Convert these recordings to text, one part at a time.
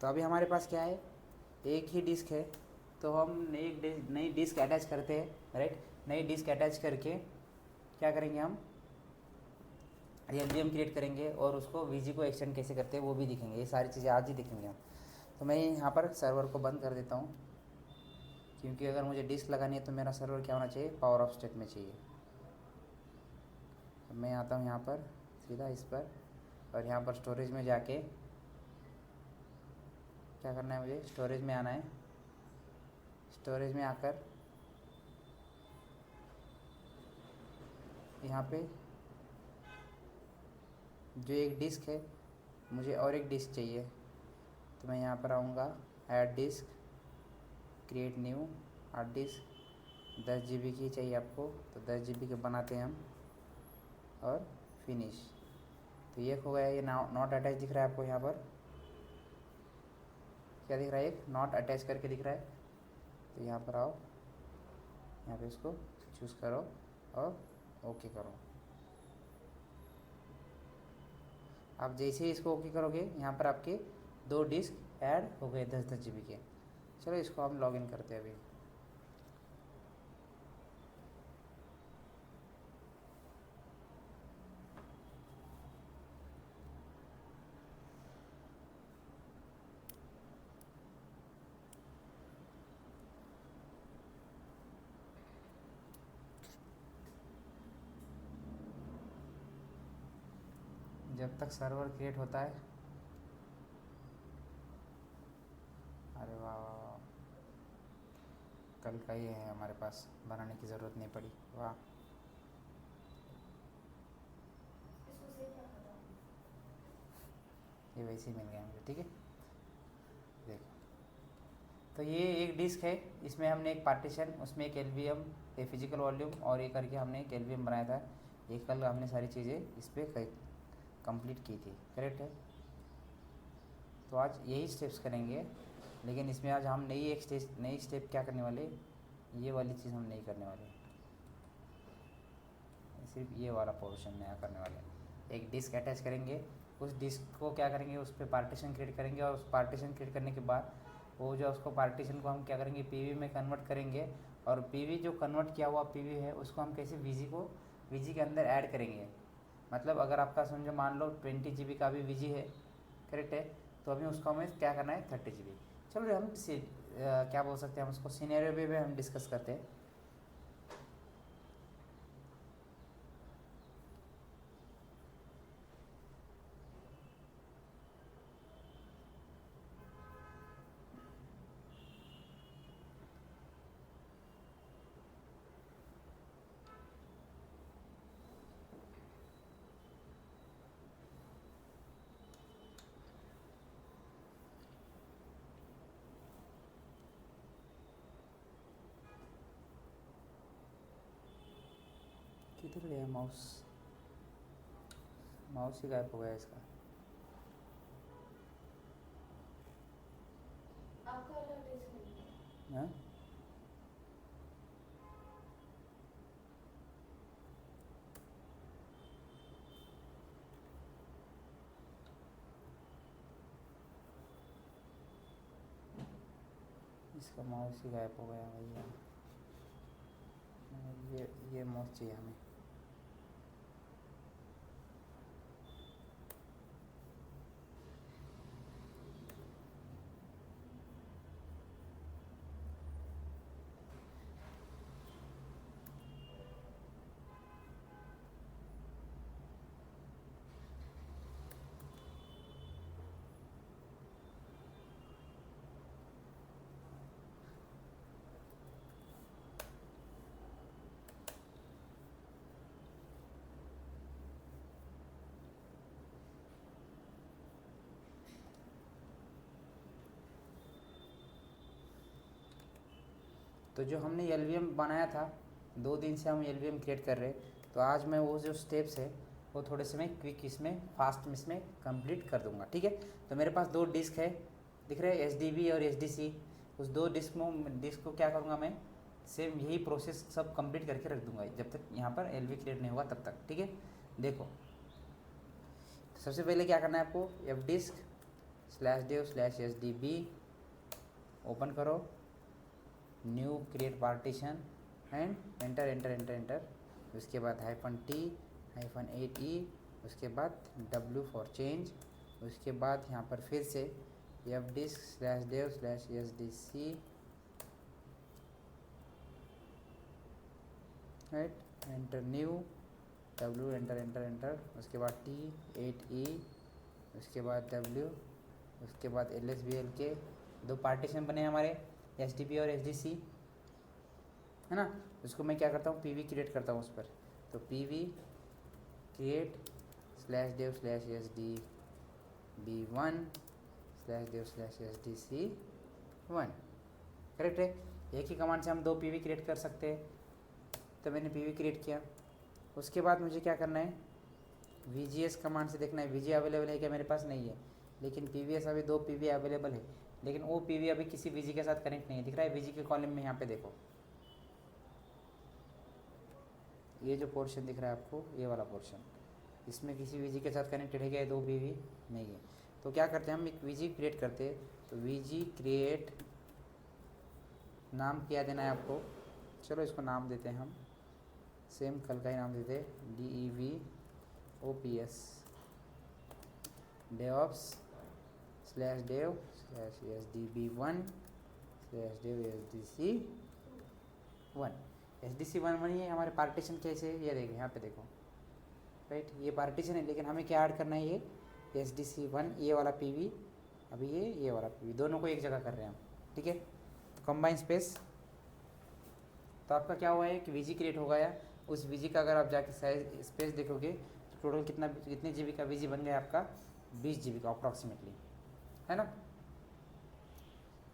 तो अभी हमारे पास क्या है, एक ही डिस्क है, तो हम नई डिस्क अटैच करते हैं, राइट। नई डिस्क अटैच करके क्या करेंगे, हम एलवीएम क्रिएट करेंगे और उसको वीजी को एक्सटेंड कैसे करते हैं वो भी दिखेंगे। ये सारी चीज़ें आज ही दिखेंगे हम। तो मैं यहाँ पर सर्वर को बंद कर देता हूँ, क्योंकि अगर मुझे डिस्क लगानी है तो मेरा सर्वर क्या होना चाहिए, पावर ऑफ स्टेट में चाहिए। अब मैं आता हूँ यहाँ पर सीधा इस पर, और यहाँ पर स्टोरेज में जाके क्या करना है, मुझे स्टोरेज में आना है। स्टोरेज में आकर यहाँ पे जो एक डिस्क है, मुझे और एक डिस्क चाहिए, तो मैं यहाँ पर आऊँगा, add disk, create new hard disk. 10 GB की चाहिए आपको, तो 10 GB के बनाते हैं हम, और फिनिश। तो ये हो गया, ये नॉट अटैच दिख रहा है आपको यहाँ पर, क्या दिख रहा है, एक नॉट अटैच करके दिख रहा है। तो यहाँ पर आओ, यहाँ पे इसको चूज़ करो और ओके करो। आप जैसे ही इसको ओके करोगे, यहाँ पर आपके 2 डिस्क ऐड हो गए 10-10 GB के। चलो इसको हम लॉगिन करते हैं अभी। जब तक सर्वर क्रिएट होता है, अरे वाह वाह वाह, कल का ही है हमारे पास, बनाने की ज़रूरत नहीं पड़ी, वाह। ये वैसे ही मिल गया मुझे, ठीक है। देखो, तो ये एक डिस्क है, इसमें हमने एक पार्टीशन, उसमें एक एलवीएम, एक फिजिकल वॉल्यूम, और ये करके हमने एक एलवीएम बनाया था। ये कल हमने सारी चीज़ें इस पर कंप्लीट की थी, करेक्ट है। तो आज यही स्टेप्स करेंगे, लेकिन इसमें आज हम नई स्टेप क्या करने वाले, ये वाली चीज़ हम नहीं करने वाले, सिर्फ ये वाला पोर्शन नया करने वाले। एक डिस्क अटैच करेंगे, उस डिस्क को क्या करेंगे, उस पर पार्टीशन क्रिएट करेंगे, और उस पार्टीशन क्रिएट करने के बाद वो जो उसको पार्टीशन को हम क्या करेंगे, पीवी में कन्वर्ट करेंगे, और पीवी जो कन्वर्ट किया हुआ पीवी है उसको हम कैसे वीजी के अंदर ऐड करेंगे। मतलब अगर आपका समझो, मान लो 20 GB का भी वीजी है, करेक्ट है, तो अभी उसको हमें क्या करना है, 30 GB। चलो हम क्या बोल सकते हैं, हम उसको सिनेरियो भी हम डिस्कस करते हैं। किधर गया माउस, माउस ही गायब हो गया इसका। हाँ, इसका माउस ही गायब हो गया भैया। ये माउस चाहिए हमें। तो जो हमने एलवीएम बनाया था, 2 दिन से हम एलवीएम क्रिएट कर रहे हैं, तो आज मैं वो जो स्टेप्स है वो थोड़े से मैं क्विक इसमें फास्ट इसमें कंप्लीट कर दूंगा, ठीक है। तो मेरे पास 2 डिस्क है, दिख रहे हैं, HDB और HDC। उस 2 डिस्क को क्या करूँगा मैं, सेम यही प्रोसेस सब कंप्लीट करके रख दूंगा जब तक यहाँ पर एलवी क्रिएट नहीं होगा तब तक, ठीक है। देखो, सबसे पहले क्या करना है आपको, एफ डिस्क /dev/sdb, ओपन करो, new create partition and enter enter enter enter. उसके बाद -t-8e, उसके बाद w फॉर चेंज, उसके बाद यहाँ पर फिर से fdisk/dev/sdc, right, enter new, w enter enter enter, उसके बाद t-8e, उसके बाद w, उसके बाद lsbl के 2 पार्टीशन बने हमारे sdb और sdc, है ना। उसको मैं क्या करता हूँ, pv क्रिएट करता हूँ उस पर। तो pv क्रिएट /dev/sdb1/dev/sdc1, करेक्ट है। एक ही कमांड से हम 2 pv क्रिएट कर सकते हैं। तो मैंने pv क्रिएट किया। उसके बाद मुझे क्या करना है, vgs कमांड से देखना है vg अवेलेबल है क्या, मेरे पास नहीं है, लेकिन pvs अभी 2 pv अवेलेबल है, लेकिन वो pv अभी किसी vg के साथ कनेक्ट नहीं है। दिख रहा है vg के कॉलम में, यहाँ पे देखो ये जो पोर्शन दिख रहा है आपको, ये वाला पोर्शन, इसमें किसी vg के साथ कनेक्टेड है क्या, 2 pv नहीं है। तो क्या करते हैं हम, एक vg क्रिएट करते हैं। तो vg क्रिएट, नाम क्या देना है आपको, चलो इसको नाम देते हैं हम, सेम कल का ही नाम देते हैं, DEVOPS DevOps/dev/sdb1/dev/sdc1। SDC1 बनी है हमारे। पार्टीशन कैसे है ये देखें, यहाँ पे देखो, राइट, ये पार्टीशन है, लेकिन हमें क्या ऐड करना है, ये SDC1, ये वाला PV, अभी ये वाला PV, दोनों को एक जगह कर रहे हैं हम, ठीक है। तो कंबाइन स्पेस, तो आपका क्या हुआ है कि VG क्रिएट हो गया। उस VG का अगर आप जाके साइज स्पेस देखोगे तो टोटल कितने GB का VG बन गया आपका, 20 GB का अप्रॉक्सीमेटली, है ना,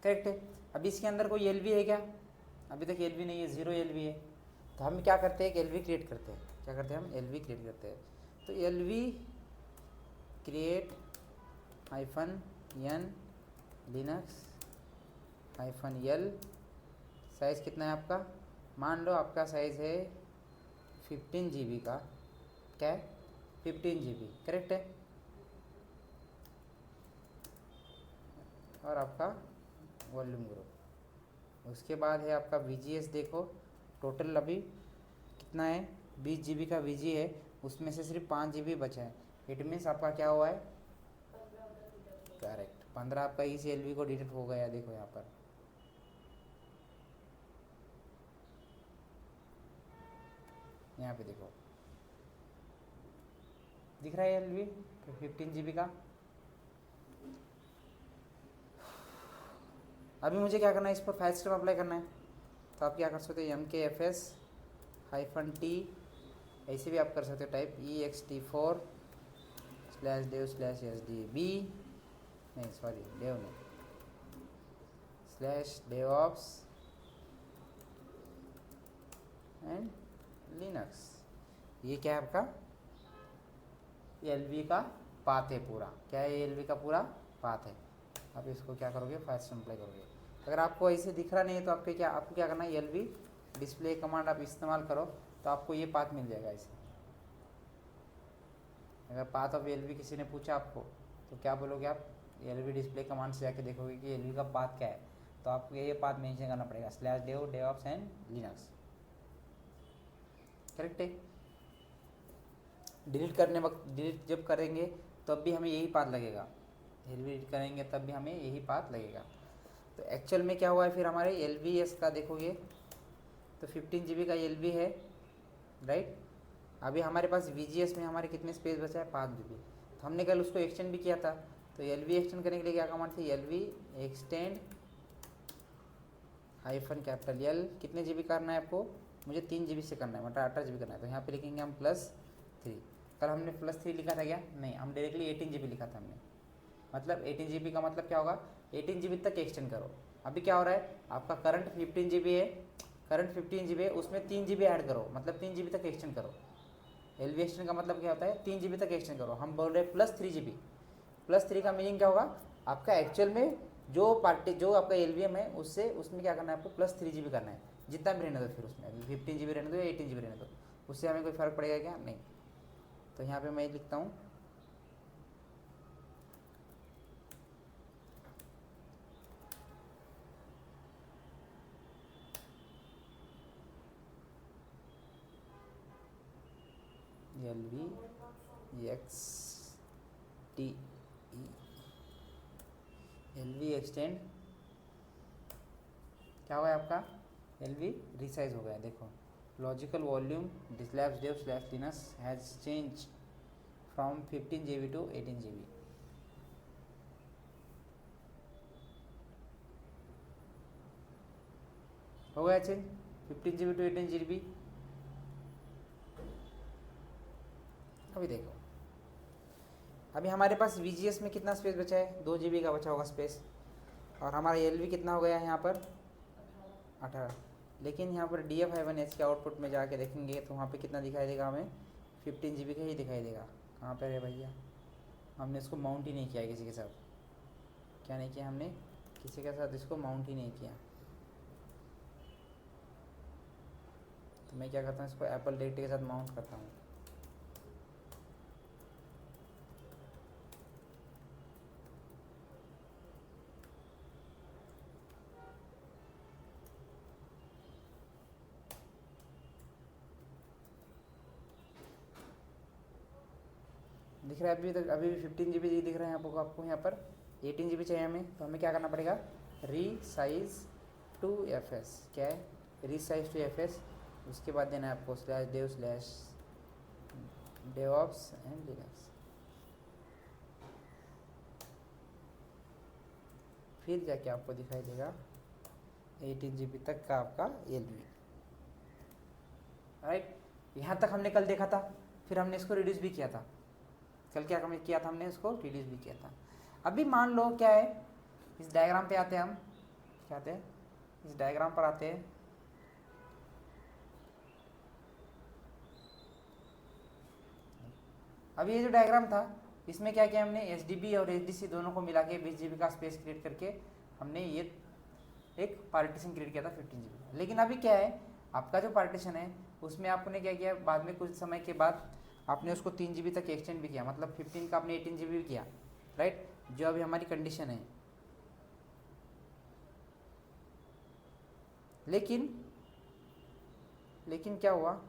करेक्ट है। अभी इसके अंदर कोई LV है क्या, अभी तक LV नहीं है, 0 LV है। तो हम क्या करते हैं, एक LV क्रिएट करते हैं। क्या करते हैं हम, LV क्रिएट करते हैं। तो LV create -n linux-l, size कितना है आपका, मान लो आपका साइज़ है 15 GB का, क्या है 15 GB, करेक्ट है। और आपका वॉल्यूम ग्रुप, उसके बाद है आपका VGS, देखो टोटल अभी कितना है, 20 GB का VG है, उसमें से सिर्फ 5 GB बचा है। इट मीन्स आपका क्या हुआ है, करेक्ट, 15 आपका इस LV को डिलीट हो गया। देखो यहाँ पर यहाँ पे देखो दिख रहा है LV 15 GB का। अभी मुझे क्या करना है, इस पर फाइल सिस्टम अप्लाई करना है। तो आप क्या कर सकते हो, MKFS-T, ऐसे भी आप कर सकते हो टाइप ext4/dev/sdb, नहीं सॉरी dev नहीं, /devops एंड लिनक्स। ये क्या है आपका, LV का पाथ है पूरा, क्या है, LV का पूरा पाथ है। आप इसको क्या करोगे, फाइल सिस्टम अप्लाई करोगे। अगर आपको ऐसे दिख रहा नहीं है तो आपको क्या करना है, LV डिस्प्ले कमांड आप इस्तेमाल करो तो आपको ये पाथ मिल जाएगा ऐसे। अगर पाथ ऑफ LV किसी ने पूछा आपको तो क्या बोलोगे आप, LV डिस्प्ले कमांड से जाके देखोगे कि LV का पाथ क्या है, तो आपको ये पाथ मेंशन करना पड़ेगा, /dev devops and Linux, correct है। डिलीट करने वक्त, डिलीट जब करेंगे तब भी हमें यही पाथ लगेगा, LV डिलीट करेंगे तब भी हमें यही पाथ लगेगा। तो एक्चुअल में क्या हुआ है फिर हमारे LVS का देखोगे तो 15 GB का LV है, राइट। अभी हमारे पास VGS में हमारे कितने स्पेस बचा है, 5 GB। तो हमने कल उसको एक्सटेंड भी किया था। तो LV एक्सटेंड करने के लिए क्या कमांड थी, LV एक्सटेंड -L, कितने GB करना है आपको, मुझे 3 GB से करना है, मतलब 18 GB करना है। तो यहाँ पे लिखेंगे हम +3। कल हमने +3 लिखा था क्या, नहीं, हम डायरेक्टली 18 GB लिखा था हमने। मतलब 18 GB का मतलब क्या होगा, 18 GB तक एक्सटेंड करो। अभी क्या हो रहा है, आपका करंट 15 GB है, उसमें 3 GB ऐड करो, मतलब 3 GB तक एक्सटेंड करो। LV एक्सटेंड का मतलब क्या होता है, 3 GB तक एक्सटेंड करो। हम बोल रहे हैं +3 GB। +3 का मीनिंग क्या होगा, आपका एक्चुअल में जो आपका LVM है उसमें क्या करना है आपको, +3 GB करना है, जितना भी रहने दो। फिर उसमें 15 GB रहने दो या 18 GB रहने दो, उससे हमें कोई फ़र्क पड़ेगा क्या, नहीं। तो यहाँ पे मैं लिखता हूँ LV एक्सटेंड क्या हुआ है आपका, LV रिसाइज हो गया। देखो logical volume slash dev slash Linux has change from 15 GB to 18 GB। हो गया चेंज 15 GB to 18 GB। अभी देखो अभी हमारे पास VGS में कितना स्पेस बचा है, 2 GB का बचा होगा स्पेस, और हमारा LV कितना हो गया है यहाँ पर 18। लेकिन यहाँ पर DF-H के आउटपुट में जाके देखेंगे तो वहाँ पे कितना दिखाई देगा, हमें 15 GB का ही दिखाई देगा। कहाँ पर है भैया, हमने इसको माउंट ही नहीं किया किसी के साथ, क्या नहीं किया हमने, किसी के साथ इसको माउंट ही नहीं किया। तो मैं क्या करता हूँ, इसको एप्पल डायरेक्टरी के साथ माउंट करता हूँ। दिख रहा है अभी तक, अभी 15 GB दिख रहा है आपको यहाँ पर 18 GB चाहिए हमें। तो हमें क्या करना पड़ेगा, रीसाइज टू FS, क्या है रीसाइज टू FS। उसके बाद देना है आपको slash dev slash devops and Linux. फिर जाके आपको दिखाई देगा 18 GB तक का आपका LV। राइट, यहाँ तक हमने कल देखा था, फिर हमने इसको रिड्यूस भी किया था। कल क्या किया था हमने, इसको रिड्यूस भी किया था। अभी मान लो क्या है, इस डायग्राम पे आते हैं हम, क्या आते हैं, इस डायग्राम पर आते हैं। अभी ये जो डायग्राम था इसमें क्या किया हमने, SDB और SDC दोनों को मिला के 20 GB का स्पेस क्रिएट करके हमने ये एक पार्टीशन क्रिएट किया था 15 GB। लेकिन अभी क्या है, आपका जो पार्टीशन है उसमें आपने क्या किया, बाद में कुछ समय के बाद आपने उसको 3 GB तक एक्सटेंड भी किया, मतलब 15 का आपने 18 GB भी किया। राइट, जो अभी हमारी कंडीशन है। लेकिन क्या हुआ,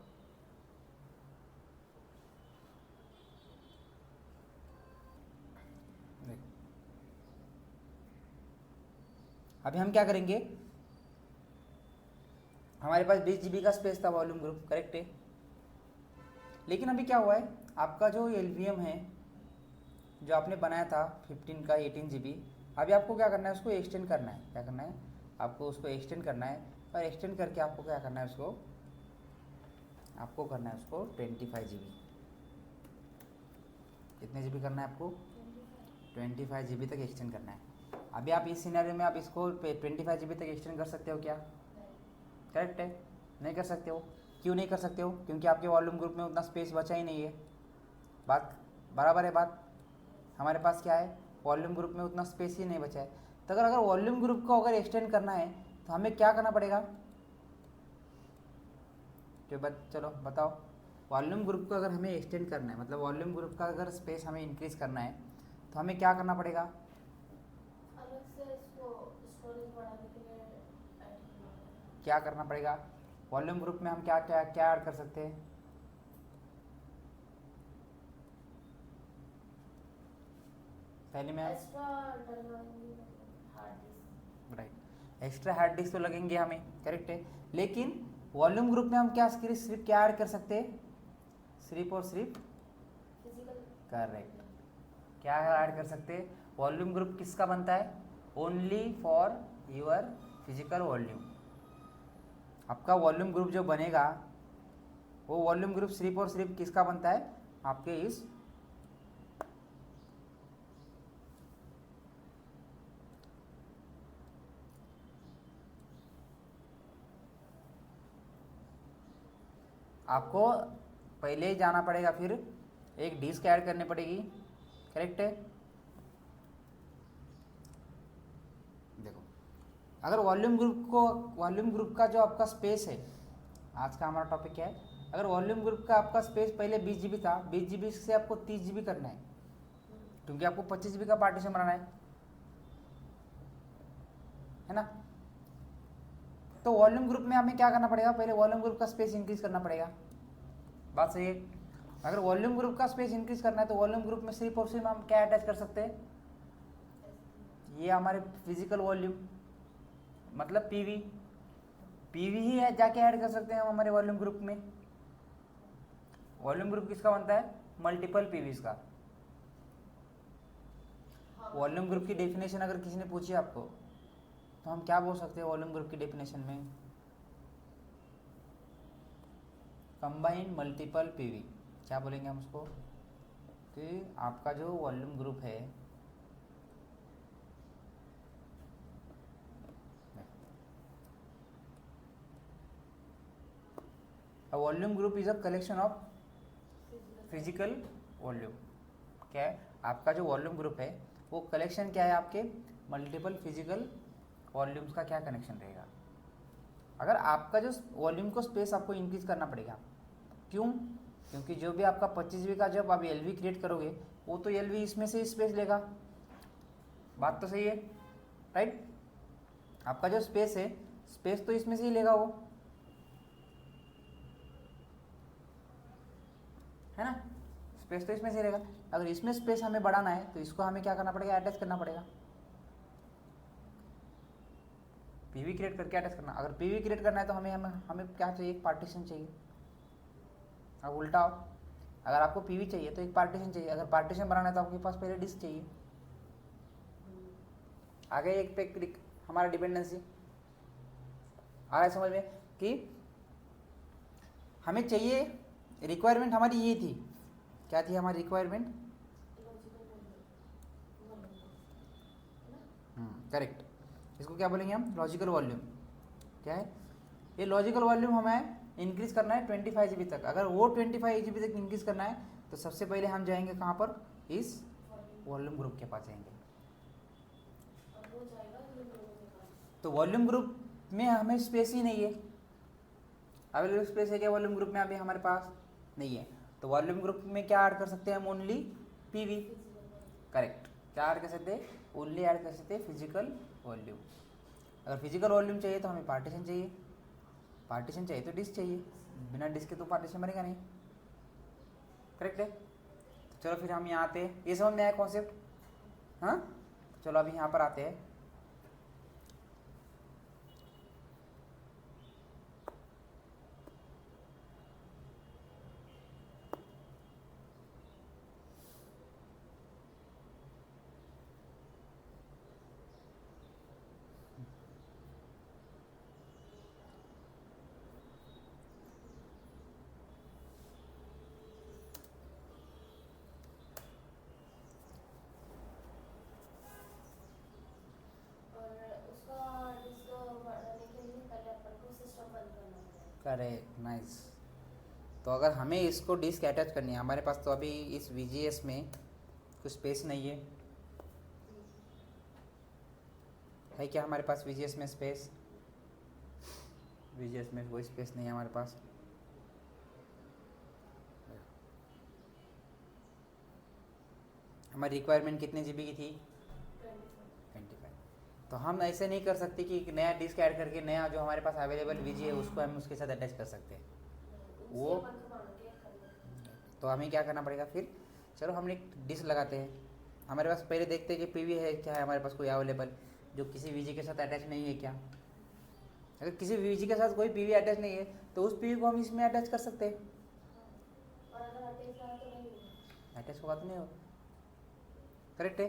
अभी हम क्या करेंगे, हमारे पास 20 GB का स्पेस था वॉल्यूम ग्रुप, करेक्ट है। लेकिन अभी क्या हुआ है, आपका जो LVM है जो आपने बनाया था 15 का 18 GB, अभी आपको क्या करना है, उसको एक्सटेंड करना है। क्या करना है आपको, उसको एक्सटेंड करना है। और एक्सटेंड करके आपको क्या करना है, उसको आपको करना है उसको 25 GB। कितने GB करना है आपको, 25 GB तक एक्सटेंड करना है। अभी आप इस सिनेरियो में आप इसको 25 GB तक एक्सटेंड कर सकते हो क्या, करेक्ट है, नहीं कर सकते हो। क्यों नहीं कर सकते हो, क्योंकि आपके वॉल्यूम ग्रुप में उतना स्पेस बचा ही नहीं है। बात बराबर है बात, हमारे पास क्या है, वॉल्यूम ग्रुप में उतना स्पेस ही नहीं बचा है। तो अगर वॉल्यूम ग्रुप को अगर एक्सटेंड करना है तो हमें क्या करना पड़ेगा, चलो बताओ। वॉल्यूम ग्रुप को अगर हमें एक्सटेंड करना है, मतलब वॉल्यूम ग्रुप का अगर स्पेस हमें इंक्रीज करना है तो हमें क्या करना पड़ेगा, अलग से इसको स्टोरेज बढ़ाने के लिए क्या करना पड़ेगा। वॉल्यूम ग्रुप में हम क्या क्या क्या ऐड कर सकते हैं, पहले में एक्स्ट्रा डलवाएंगे hard disk. Right, extra hard disk तो लगेंगे हमें, करेक्ट है। लेकिन वॉल्यूम ग्रुप में हम क्या सिर्फ क्या ऐड कर सकते हैं, सिर्फ और सिर्फ फिजिकल, करेक्ट, क्या ऐड कर सकते हैं। वॉल्यूम ग्रुप किसका बनता है, only for your physical volume. आपका वॉल्यूम ग्रुप जो बनेगा वो वॉल्यूम ग्रुप सिर्फ और सिर्फ किसका बनता है, आपके इस आपको पहले ही जाना पड़ेगा, फिर एक डिस्क ऐड करनी पड़ेगी, करेक्ट है। देखो अगर वॉल्यूम ग्रुप का जो आपका स्पेस है, आज का हमारा टॉपिक क्या है, अगर वॉल्यूम ग्रुप का आपका स्पेस पहले 20 GB था, 20 GB से आपको 30 GB करना है, क्योंकि आपको 25 GB का पार्टीशन बनाना है ना। तो वॉल्यूम ग्रुप में हमें क्या करना पड़ेगा, पहले वॉल्यूम ग्रुप का स्पेस इंक्रीज करना पड़ेगा, बात सही है। अगर वॉल्यूम ग्रुप का स्पेस इंक्रीज करना है तो वॉल्यूम ग्रुप में सिर्फ और सिर्फ हम क्या अटैच कर सकते हैं, ये हमारे फिजिकल वॉल्यूम मतलब पीवी, पीवी ही है जाके ऐड कर सकते हैं हम हमारे वॉल्यूम ग्रुप में। वॉल्यूम ग्रुप किसका बनता है, मल्टीपल पीवीज का। वॉल्यूम ग्रुप की डेफिनेशन अगर किसी ने पूछी आपको तो हम क्या बोल सकते हैं वॉल्यूम ग्रुप की डेफिनेशन में, कंबाइंड मल्टीपल पीवी। क्या बोलेंगे हम उसको कि आपका जो वॉल्यूम ग्रुप है volume group is a collection of physical volume. क्या है आपका जो वॉल्यूम ग्रुप है वो कलेक्शन क्या है आपके मल्टीपल फिजिकल वॉल्यूम्स का क्या कनेक्शन रहेगा। अगर आपका जो वॉल्यूम को स्पेस आपको इंक्रीज करना पड़ेगा, क्यों, क्योंकि जो भी आपका 25V का जब आप एलवी क्रिएट करोगे वो तो एलवी इसमें से स्पेस लेगा, बात तो सही है राइट। आपका जो स्पेस है स्पेस तो इसमें से ही लेगा वो, है ना, स्पेस तो इसमें से रहेगा। अगर इसमें स्पेस हमें बढ़ाना है तो इसको हमें क्या करना पड़ेगा, अटैच करना पड़ेगा, पीवी क्रिएट करके अटैच करना। अगर पीवी क्रिएट करना है तो हमें क्या चाहिए, एक पार्टीशन चाहिए। अब उल्टा हो, अगर आपको पीवी चाहिए तो एक पार्टीशन चाहिए, अगर पार्टीशन बनाना है तो आपके पास पहले डिस्क चाहिए। आगे एक पे क्लिक हमारा डिपेंडेंसी आ रहा है समझ में कि हमें चाहिए, रिक्वायरमेंट हमारी ये थी, क्या थी हमारी रिक्वायरमेंट, करेक्ट, इसको क्या बोलेंगे हम, लॉजिकल वॉल्यूम। क्या है ये लॉजिकल वॉल्यूम हमें इंक्रीज करना है 25GB तक। अगर वो 25GB तक इंक्रीज करना है तो सबसे पहले हम जाएंगे कहाँ पर, इस वॉल्यूम ग्रुप के पास जाएंगे। तो वॉल्यूम ग्रुप में हमें स्पेस ही नहीं है, अवेलेबल स्पेस है क्या वॉल्यूम ग्रुप में, अभी हमारे पास नहीं है। तो वॉल्यूम ग्रुप में क्या ऐड कर सकते हैं हम, ओनली पीवी, करेक्ट। क्या ऐड कर सकते हैं, ओनली ऐड कर सकते हैं फिजिकल वॉल्यूम। अगर फिजिकल वॉल्यूम चाहिए तो हमें पार्टीशन चाहिए, पार्टीशन चाहिए तो डिस्क चाहिए, बिना डिस्क के तो पार्टीशन बनेगा नहीं, करेक्ट है। तो चलो फिर हम यहाँ आते हैं, ये समझ में आया कॉन्सेप्ट, हाँ। चलो अभी यहाँ पर आते हैं, करेक्ट, नाइस। तो अगर हमें इसको डिस्क अटैच करनी है, हमारे पास तो अभी इस VGS में कुछ स्पेस नहीं है क्या हमारे पास VGS में स्पेस, VGS में कोई स्पेस नहीं है हमारे पास। हमारी रिक्वायरमेंट कितने GB की थी, 25। तो हम ऐसे नहीं कर सकते कि एक नया डिस्क ऐड करके नया जो हमारे पास अवेलेबल VG है उसको हम उसके साथ अटैच कर सकते हैं, वो तो हमें क्या करना पड़ेगा फिर। चलो हम एक डिस्क लगाते हैं, हमारे पास पहले देखते हैं कि पीवी है क्या है हमारे पास कोई अवेलेबल जो किसी VG के साथ अटैच नहीं है क्या। अगर किसी VG के साथ कोई पीवी अटैच नहीं है तो उस पीवी को हम इसमें अटैच कर सकते हैं, अटैच होगा तो नहीं होगा, करेक्ट है,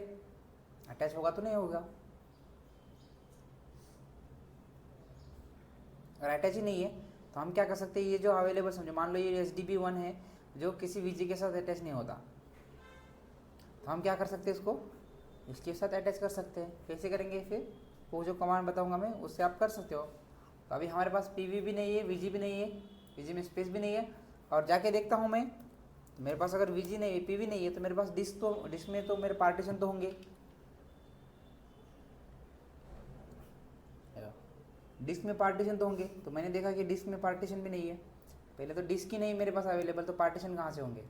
अटैच होगा तो नहीं होगा। अगर अटैच ही नहीं है तो हम क्या कर सकते हैं, ये जो अवेलेबल समझो, मान लो ये SDB1 है जो किसी VG के साथ अटैच नहीं होता, तो हम क्या कर सकते हैं, इसको इसके साथ अटैच कर सकते हैं। कैसे करेंगे फिर, वो जो कमांड बताऊंगा मैं उससे आप कर सकते हो। तो अभी हमारे पास PV भी नहीं है, VG भी नहीं है, VG में स्पेस भी नहीं है, और जाके देखता हूँ मैं मेरे पास अगर VG नहीं है, PV नहीं है, तो मेरे पास डिस्क में तो मेरे पार्टीशन तो होंगे, डिस्क में पार्टीशन तो होंगे। तो मैंने देखा कि डिस्क में पार्टीशन भी नहीं है, पहले तो डिस्क ही नहीं मेरे पास अवेलेबल, तो पार्टीशन कहाँ से होंगे,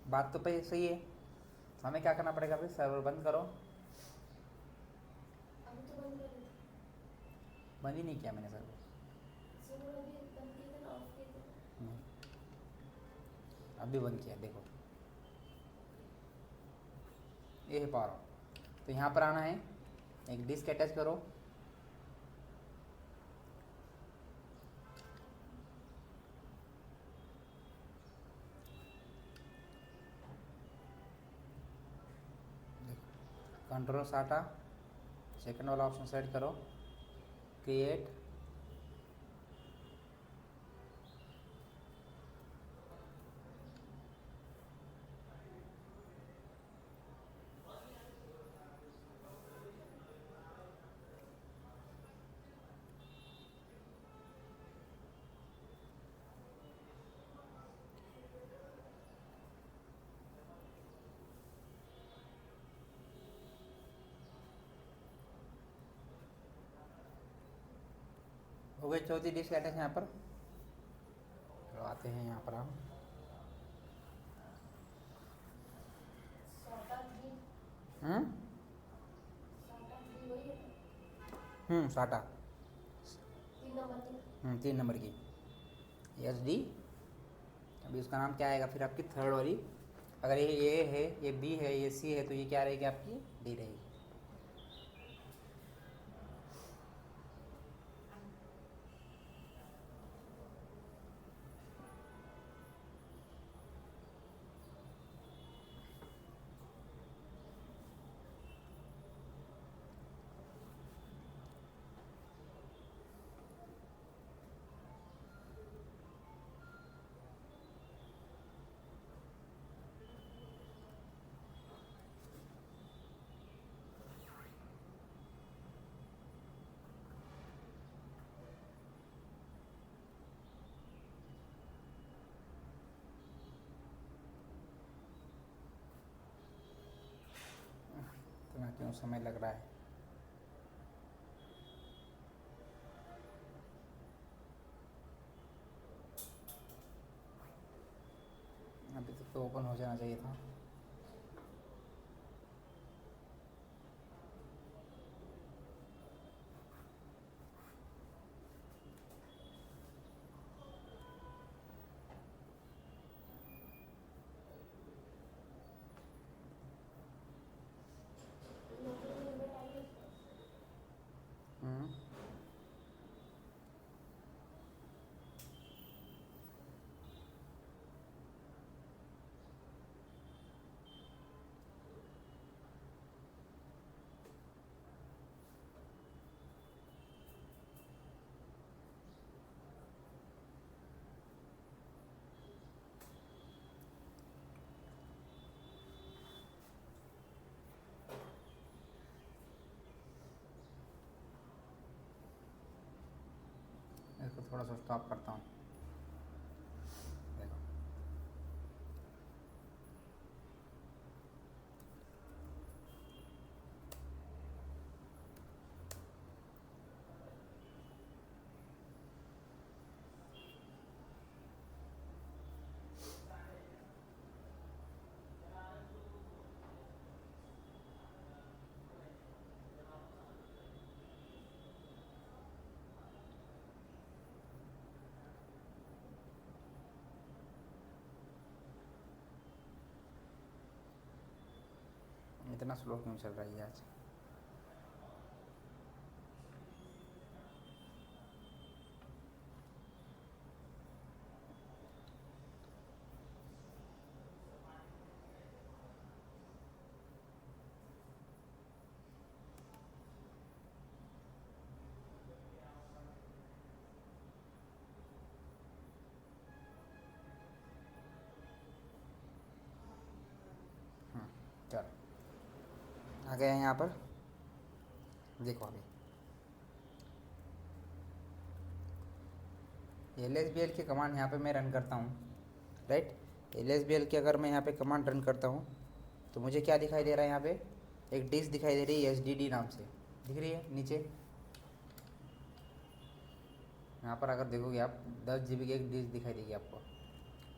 बात तो पे सही है। तो हमें क्या करना पड़ेगा, फिर सर्वर बंद करो, बंद ही नहीं किया मैंने सर्वर, अभी बंद किया, देखो ये है पावर ऑन। तो यहाँ पर आना है, एक डिस्क अटैच करो, कंट्रोल साटा, सेकंड वाला ऑप्शन सेलेक्ट करो, क्रिएट, हो गई चौथी डिस्क अटैच यहाँ पर। तो आते हैं यहाँ पर हम, साटा थ्री हम्म साटा थ्री वही है साटा 3 नंबर की। 3 नंबर की एच डी। अभी उसका नाम क्या आएगा फिर आपकी थर्ड वाली, अगर ये ए है, ये बी है, ये सी है, तो ये क्या रहेगी आपकी डी रहेगी। इतना क्यों समय लग रहा है। अभी तक तो ओपन हो जाना चाहिए था। हम्म इसको थोड़ा सा स्टॉप करता हूँ, देखो इतना स्लो क्यों चल रही है आज। चलो आ गए हैं यहाँ पर, देखो अभी एल एस बी एल की कमांड यहाँ पे मैं रन करता हूँ, right. L S B L की अगर मैं यहाँ पे कमांड रन करता हूँ तो मुझे क्या दिखाई दे रहा है, यहाँ पे एक डिस्क दिखाई दे रही है एच डी डी नाम से, दिख रही है नीचे। यहाँ पर अगर देखोगे आप 10 GB की एक डिस्क दिखाई देगी आपको,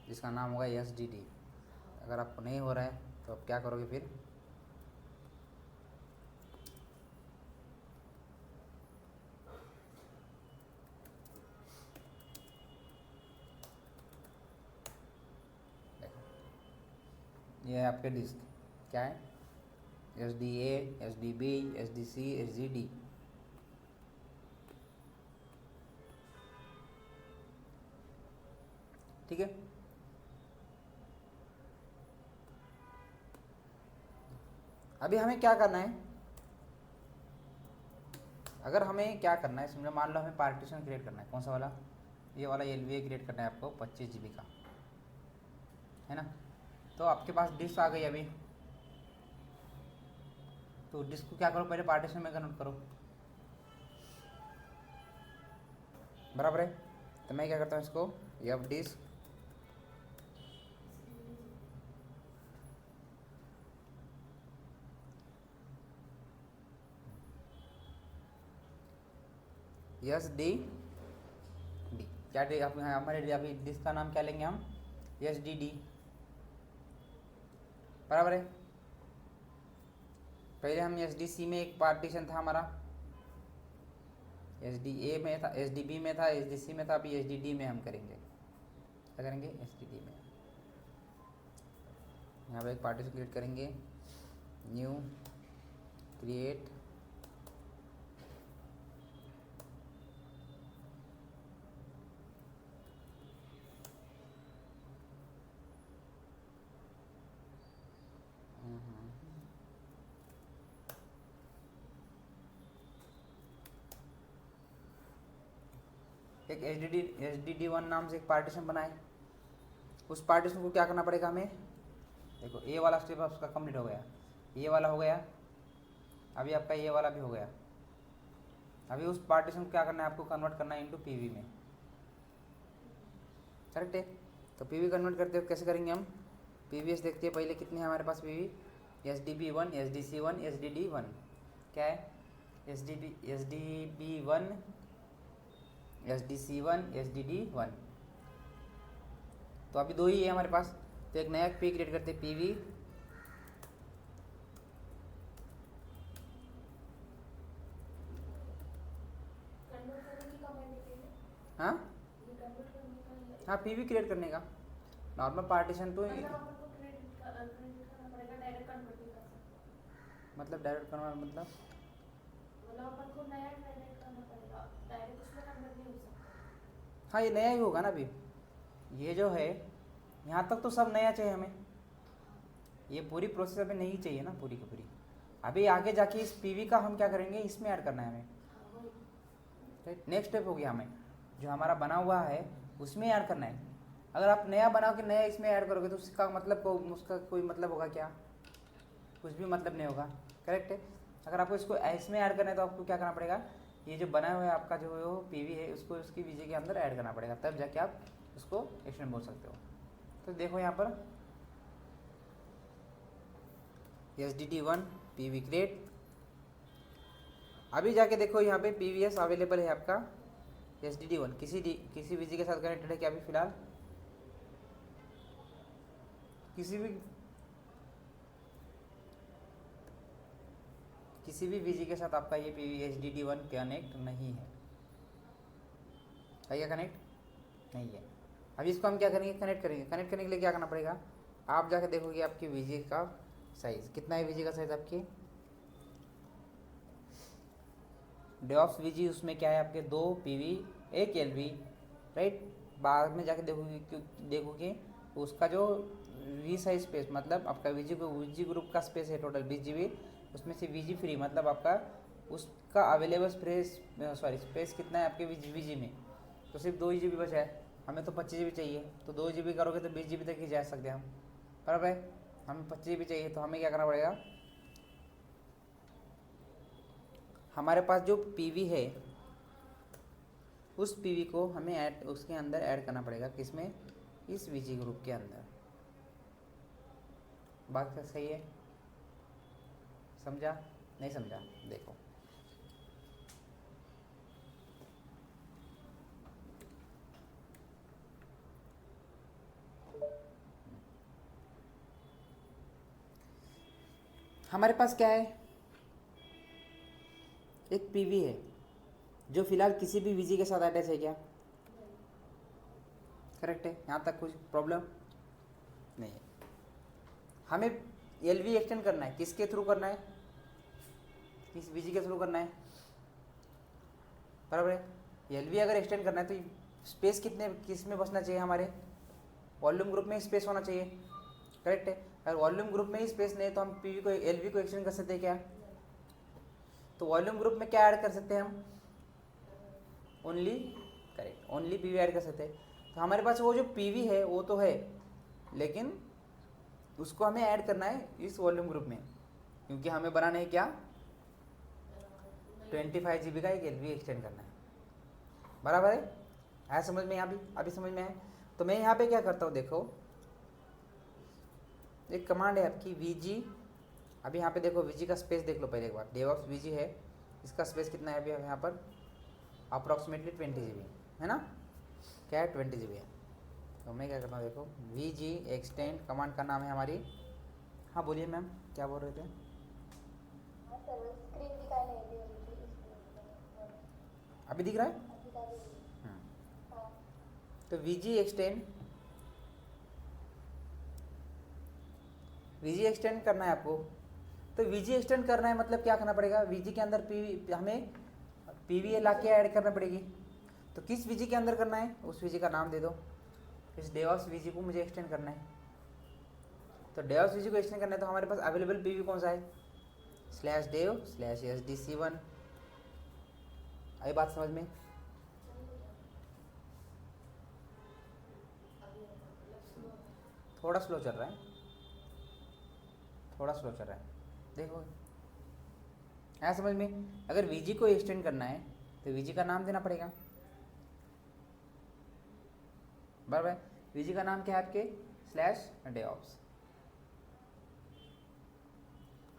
जिसका नाम होगा एच डी डी। अगर आपको नहीं हो रहा है तो आप क्या करोगे फिर, देखो ये है आपके डिस्क, क्या है, SDA, SDB, SDC, SDD। ठीक है, अभी हमें क्या करना है, अगर हमें क्या करना है, समझो मान लो हमें पार्टीशन क्रिएट करना है, कौन सा वाला, ये वाला LVA क्रिएट करना है आपको 25 GB का, है ना। तो आपके पास डिस्क आ गई अभी, तो डिस्क को क्या करो, पहले पार्टीशन में कन्वर्ट करो, बराबर है। तो मैं क्या करता हूँ इसको, एफ डिस्क SD डी, क्या डी, हमारे अभी डिस्क का नाम क्या लेंगे हम, SDD, बराबर है। पहले हम SDC में एक पार्टीशन था हमारा, SDA में था, SDB में था, SDC में था, अभी SDD में हम करेंगे, क्या करेंगे, SDD में। यहाँ पे एक पार्टीशन क्रिएट करेंगे, न्यू क्रिएट एक SDD1 नाम से एक पार्टीशन बनाए। उस पार्टीशन को क्या करना पड़ेगा हमें, देखो ये वाला स्टेप उसका कंप्लीट हो गया, ये वाला हो गया, अभी आपका ये वाला भी हो गया। अभी उस पार्टीशन को क्या करना है, आपको कन्वर्ट करना है इनटू पीवी में, करेक्ट है। तो पीवी कन्वर्ट करते हो कैसे करेंगे हम, पीवीएस देखते हैं पहले कितने हैं हमारे पास पीवी, SDB1, SDC1, SDD1, क्या है, SDB1, SDC1, SDD1। तो अभी दो ही है हमारे पास, तो एक नया पी क्रिएट करते हैं, पीवी हाँ हाँ पीवी क्रिएट करने का नॉर्मल पार्टीशन तो मतलब डायरेक्ट करना मतलब अपन को नया क्रेडिट करना पड़ेगा, डायरेक्ट उसमें कन्वर्ट नहीं हो सकता। हाँ ये नया ही होगा ना। अभी ये जो है यहाँ तक तो सब नया चाहिए हमें, ये पूरी प्रोसेस अभी नहीं चाहिए ना पूरी की पूरी। अभी आगे जाके इस पीवी का हम क्या करेंगे, इसमें ऐड करना है हमें, राइट। नेक्स्ट स्टेप हो गया, हमें जो हमारा बना हुआ है उसमें ऐड करना है। अगर आप नया बना के नया इसमें ऐड करोगे तो उसका मतलब उसका कोई मतलब होगा क्या, कुछ भी मतलब नहीं होगा, करेक्ट है। अगर आपको इसको इसमें ऐड करना है तो आपको क्या करना पड़ेगा, ये जो बना हुआ है आपका जो पीवी है उसको उसकी वीजे के अंदर ऐड करना पड़ेगा, तब जाके आप उसको एक्सटेंड बोल सकते हो। तो देखो यहाँ पर SDD1 पीवी क्रिएट, अभी जाके देखो यहाँ पे पीवीएस अवेलेबल है आपका SDD1, किसी वीजी के साथ कनेक्टेड है क्या अभी फिलहाल, किसी भी वीजी के साथ आपका ये पीवी SDD1 कनेक्ट नहीं है क्या, कनेक्ट नहीं है। अभी इसको हम क्या करेंगे, कनेक्ट करेंगे। कनेक्ट करने के लिए क्या करना पड़ेगा, आप जाके देखोगे आपकी वीजी का साइज कितना है, वीजी का साइज आपकी डेऑप्स वीजी, उसमें क्या है आपके 2 पीवी 1 LV, राइट। बाद में जाके देखोगे उसका जो वी साइज स्पेस मतलब आपका वीजी ग्रुप का स्पेस है टोटल 20 GB, उसमें से वीजी फ्री मतलब आपका उसका अवेलेबल स्पेस कितना है आपके वीजी में, तो सिर्फ 2 GB बचा है। हमें तो 25 GB चाहिए, तो 2 GB करोगे तो 20 GB तक ही जा सकते हैं हम, बराबर है। हमें 25 GB चाहिए, तो हमें क्या करना पड़ेगा, हमारे पास जो पीवी है उस पीवी को हमें उसके अंदर ऐड करना पड़ेगा, किसमें, इस वीजी ग्रुप के अंदर। बात क्या सही है, समझा नहीं समझा, देखो हमारे पास क्या है, एक पीवी है जो फिलहाल किसी भी वीजी के साथ अटैच है क्या, करेक्ट है। यहाँ तक कुछ प्रॉब्लम नहीं है। हमें एल वी एक्सटेंड करना है, किसके थ्रू करना है, किस वीजी के थ्रू करना है, बराबर है। एल वी अगर एक्सटेंड करना है तो स्पेस कितने किस में बचना चाहिए, हमारे वॉल्यूम ग्रुप में ही स्पेस होना चाहिए, करेक्ट है। अगर वॉल्यूम ग्रुप में ही स्पेस नहीं है तो हम पीवी को एल वी को एक्सटेंड कर सकते हैं क्या, तो वॉल्यूम ग्रुप में क्या ऐड कर सकते हैं हम, only, correct, only PV add कर सकते हैं। तो हमारे पास वो जो पीवी है वो तो है, लेकिन उसको हमें ऐड करना है इस वॉल्यूम ग्रुप में, क्योंकि हमें बनाना है क्या, 25 GB का एक एल वी एक्सटेंड करना है, बराबर है। आया समझ में, यहाँ भी अभी समझ में है। तो मैं यहाँ पे क्या करता हूँ, देखो एक कमांड है आपकी वीजी, अभी यहाँ पे देखो वीजी का स्पेस देख लो पहले एक बार, डेवऑप्स वीजी है, इसका स्पेस कितना है अभी यहाँ पर, अप्रॉक्सीमेटली 20 GB है ना, क्या है 20 GB है। तो मैं क्या करता हूँ, देखो वीजी एक्सटेंड कमांड का नाम है हमारी, हाँ बोलिए मैम क्या बोल रहे थे, अभी दिख रहा है, तो वीजी एक्सटेंड, वीजी एक्सटेंड करना है आपको। तो वीजी एक्सटेंड करना है मतलब क्या करना पड़ेगा, वीजी के अंदर पीवी हमें पीवीए ला के ऐड करना पड़ेगी। तो किस वीजी के अंदर करना है, उस वीजी का नाम दे दो, इस डेवऑप्स वीजी को मुझे एक्सटेंड करना है। तो डेवऑप्स वीजी को एक्सटेंड करना है तो हमारे पास अवेलेबल पीवी कौन सा है, /dev/sdc1, आई बात समझ में, थोड़ा स्लो चल रहा है, थोड़ा स्लो चल रहा है, देखो है समझ में। अगर वीजी को एक्सटेंड करना है तो वीजी का नाम देना पड़ेगा, बराबर। वीजी का नाम क्या है आपके, /devops।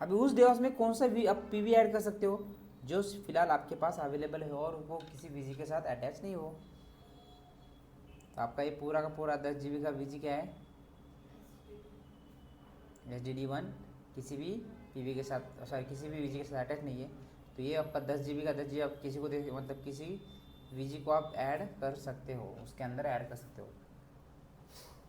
अभी उस डेवऑप्स में कौन सा भी आप पीवी ऐड कर सकते हो जो फिलहाल आपके पास अवेलेबल है और वो किसी वीजी के साथ अटैच नहीं हो। तो आपका ये पूरा का पूरा 10 GB का वीजी क्या है, SDD1, किसी भी पीवी के साथ, सॉरी किसी भी वीजी के साथ अटैच नहीं है। तो ये आपका 10 GB का 10 GB आप किसी को दे, मतलब किसी वीजी को आप ऐड कर सकते हो, उसके अंदर ऐड कर सकते हो।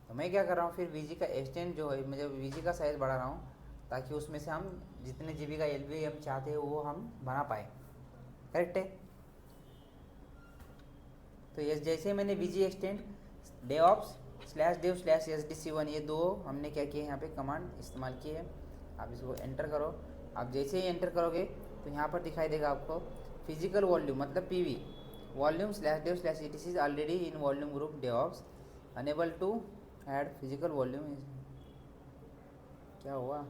तो मैं क्या कर रहा हूँ फिर वीजी का एक्सटेंड जो है, मैं वीजी का साइज़ बढ़ा रहा हूँ ताकि उसमें से हम जितने GB का एलवी हम चाहते हैं वो हम बना पाए, करेक्ट है। तो ये जैसे मैंने वीजी एक्सटेंड devops/dev/sdc1 ये दो हमने क्या किए यहाँ पे कमांड इस्तेमाल किए है। आप इसको एंटर करो, आप जैसे ही एंटर करोगे तो यहाँ पर दिखाई देगा आपको फिजिकल वॉल्यूम मतलब PV volume /dev/etc is already in volume group devops unable to add physical volume. क्या हुआ,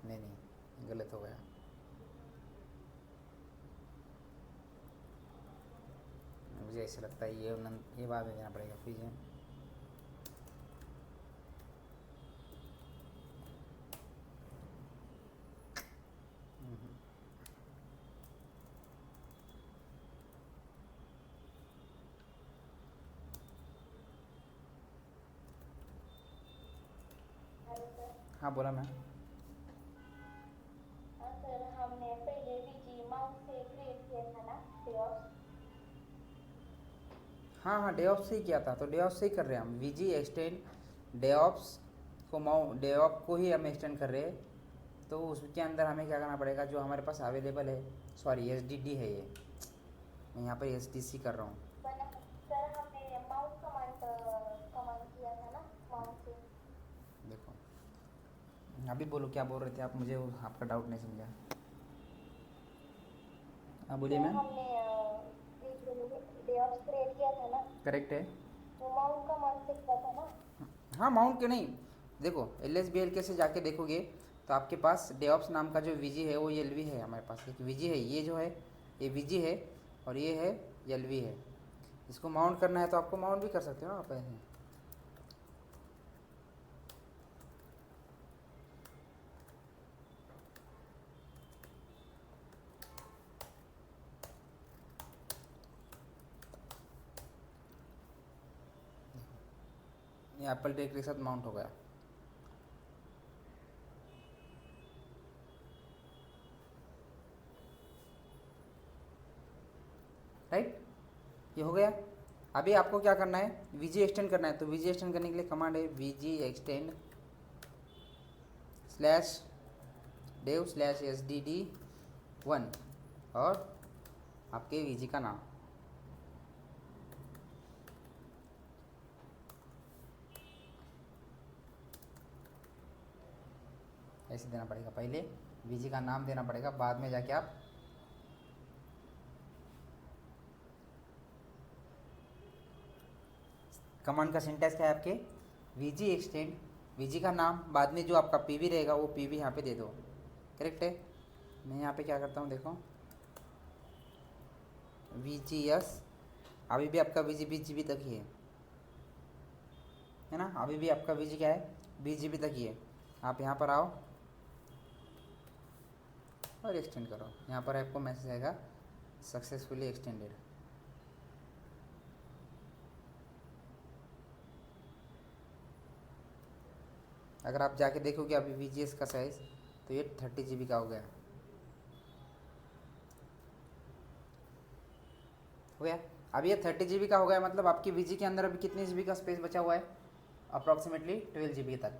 नहीं गलत हो गया, मुझे ऐसा लगता है ये बात देना पड़ेगा प्लीज़। हाँ बोला मैं, सर हमने पहले वीजी माउस से क्रिएट किया था ना डेवऑप्स, हाँ डेवऑप्स से ही किया था, तो डेवऑप्स से ही कर रहे हैं हम वीजी एक्सटेंड डेवऑप्स को डेवऑप को ही हम एक्सटेंड कर रहे हैं। तो उसके अंदर हमें क्या करना पड़ेगा, जो हमारे पास अवेलेबल है, सॉरी SDD है ये, मैं यहाँ पर SDC कर रहा हूँ। सर हमने माउस कमांड किया था ना माउस से, देखो अभी बोलो क्या बोल रहे थे आप, मुझे आपका डाउट नहीं समझा, हाँ बोलिए मैम। हमने डेवऑप्स क्रिएट किया था ना, करेक्ट है, वो माउस कमांड से किया था ना। हाँ माउंट के नहीं, देखो LSBLK से जाके देखोगे तो आपके पास डेवऑप्स नाम का जो वीजी है वो LV है, हमारे पास एक वीजी है, ये जो है ये वीजी है और ये है LV है। इसको माउंट करना है तो आपको माउंट भी कर सकते हो आप ऐसे। ये एप्पल टेक के साथ माउंट हो गया, राइट, ये हो गया। अभी आपको क्या करना है, वीजी एक्सटेंड करना है। तो वीजी एक्सटेंड करने के लिए कमांड है VG extend slash dev slash SDD1 और आपके वीजी का नाम। ऐसे देना पड़ेगा, पहले वीजी का नाम देना पड़ेगा, बाद में जाके आप कमांड का सिंटैक्स क्या है आपके, वीजी एक्सटेंड, वीजी का नाम, बाद में जो आपका पीवी रहेगा वो पीवी यहाँ पे दे दो। करेक्ट है। मैं यहाँ पे क्या करता हूँ देखो, VGS, अभी भी आपका वीजी 20 GB तक ही है ना, अभी भी आपका वीजी क्या है 20 GB तक ही है। आप यहाँ पर आओ और एक्सटेंड करो, यहाँ पर आपको मैसेज आएगा सक्सेसफुली एक्सटेंडेड। अगर आप जाके देखोगे अभी VGS का साइज़, तो ये 30 GB का हो गया। हो गया, अब ये 30 GB का हो गया, मतलब आपकी VG के अंदर अभी कितने GB का स्पेस बचा हुआ है, अप्रॉक्सीमेटली 12 GB तक।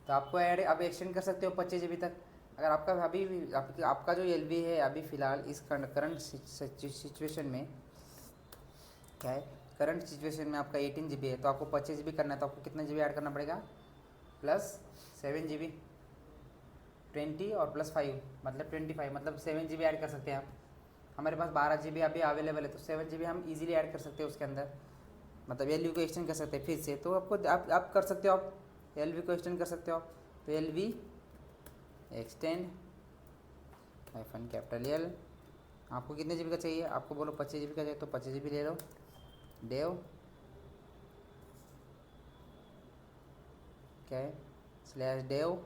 तो आपको ऐड अब एक्सटेंड कर सकते हो 25 GB तक। अगर आपका अभी आपका जो LV है अभी फ़िलहाल इस करंट सिचुएशन में क्या है, करंट सिचुएशन में आपका 18 GB है, तो आपको 25 GB करना है, तो आपको कितना GB ऐड करना पड़ेगा, प्लस 7 GB, 20 और प्लस 5 मतलब 25, मतलब 7 GB ऐड कर सकते हैं आप। हमारे पास 12 GB अभी अवेलेबल है, तो 7 GB हम इजीली ऐड कर सकते हैं उसके अंदर, मतलब LV को एक्सटेंड कर सकते हैं फिर से। तो आपको आप कर सकते हो, आप LV को एक्सटेंड कर सकते हो। तो LV एक्सटेंड -L, आपको कितने GB का चाहिए, आपको बोलो 25 GB का चाहिए तो 25 GB ले लो। डेव क्या है slash dev